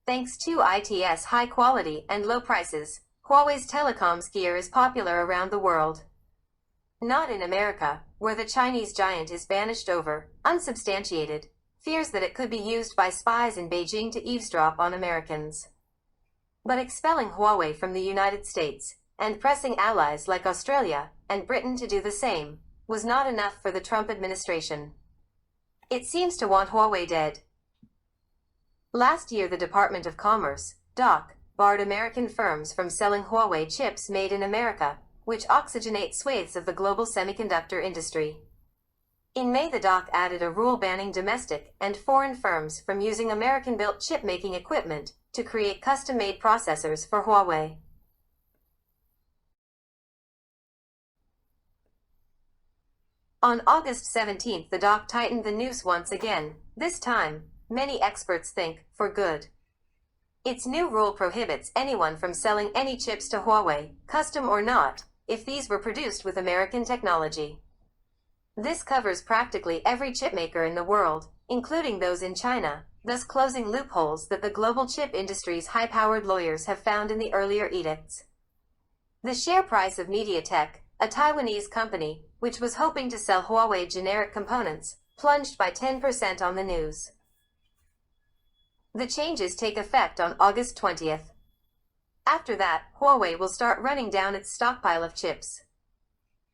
Thanks to its high quality and low prices, Huawei's telecoms gear is popular around the world. Not in America, where the Chinese giant is banished over unsubstantiated fears that it could be used by spies in Beijing to eavesdrop on Americans. But expelling Huawei from the United States and pressing allies like Australia and Britain to do the same was not enough for the Trump administration. It seems to want Huawei dead. Last year, the Department of Commerce, DOC, barred American firms from selling Huawei chips made in America, which oxygenate swathes of the global semiconductor industry. In May, the DOC added a rule banning domestic and foreign firms from using American-built chip-making equipment to create custom-made processors for Huawei. On August 17, the DOC tightened the noose once again, this time, many experts think, for good. Its new rule prohibits anyone from selling any chips to Huawei, custom or not, if these were produced with American technology. This covers practically every chipmaker in the world, including those in China, thus closing loopholes that the global chip industry's high-powered lawyers have found in the earlier edicts. The share price of MediaTek, a Taiwanese company, which was hoping to sell Huawei generic components, plunged by 10% on the news. The changes take effect on August 20th. After that, Huawei will start running down its stockpile of chips.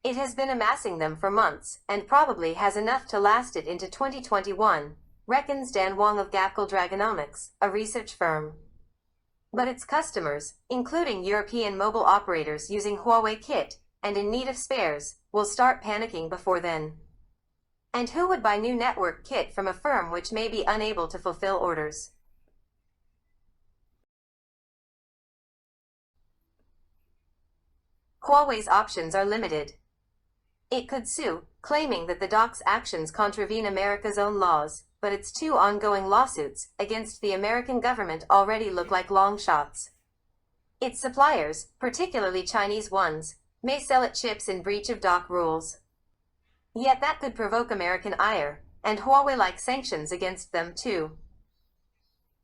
It has been amassing them for months, and probably has enough to last it into 2021, reckons Dan Wang of Gapkel Dragonomics, a research firm. But its customers, including European mobile operators using Huawei kit and in need of spares, will start panicking before then. And who would buy new network kit from a firm which may be unable to fulfill orders? Huawei's options are limited. It could sue, claiming that the DOC's actions contravene America's own laws, but its two ongoing lawsuits against the American government already look like long shots. Its suppliers, particularly Chinese ones, may sell it chips in breach of DOC rules. Yet that could provoke American ire, and Huawei-like sanctions against them too.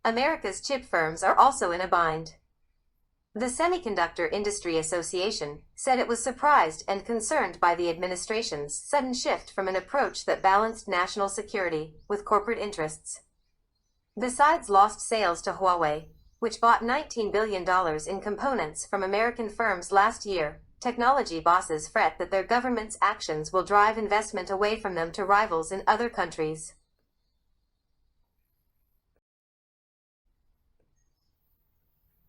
America's chip firms are also in a bind. The Semiconductor Industry Association said it was surprised and concerned by the administration's sudden shift from an approach that balanced national security with corporate interests. Besides lost sales to Huawei, which bought $19 billion in components from American firms last year, technology bosses fret that their government's actions will drive investment away from them to rivals in other countries.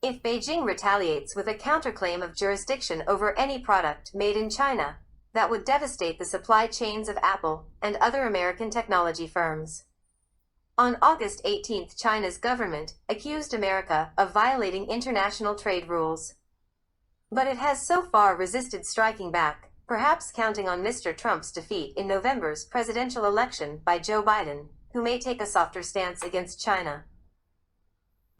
If Beijing retaliates with a counterclaim of jurisdiction over any product made in China, that would devastate the supply chains of Apple and other American technology firms. On August 18, China's government accused America of violating international trade rules. But it has so far resisted striking back, perhaps counting on Mr. Trump's defeat in November's presidential election by Joe Biden, who may take a softer stance against China.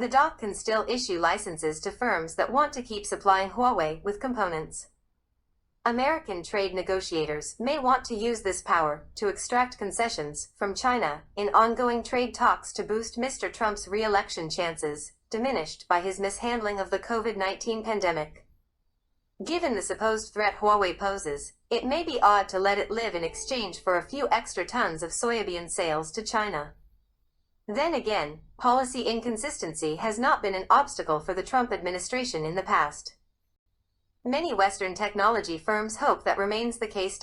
The DOC can still issue licenses to firms that want to keep supplying Huawei with components. American trade negotiators may want to use this power to extract concessions from China in ongoing trade talks to boost Mr. Trump's re-election chances, diminished by his mishandling of the COVID-19 pandemic. Given the supposed threat Huawei poses, it may be odd to let it live in exchange for a few extra tons of soybean sales to China. Then again, policy inconsistency has not been an obstacle for the Trump administration in the past. Many Western technology firms hope that remains the case.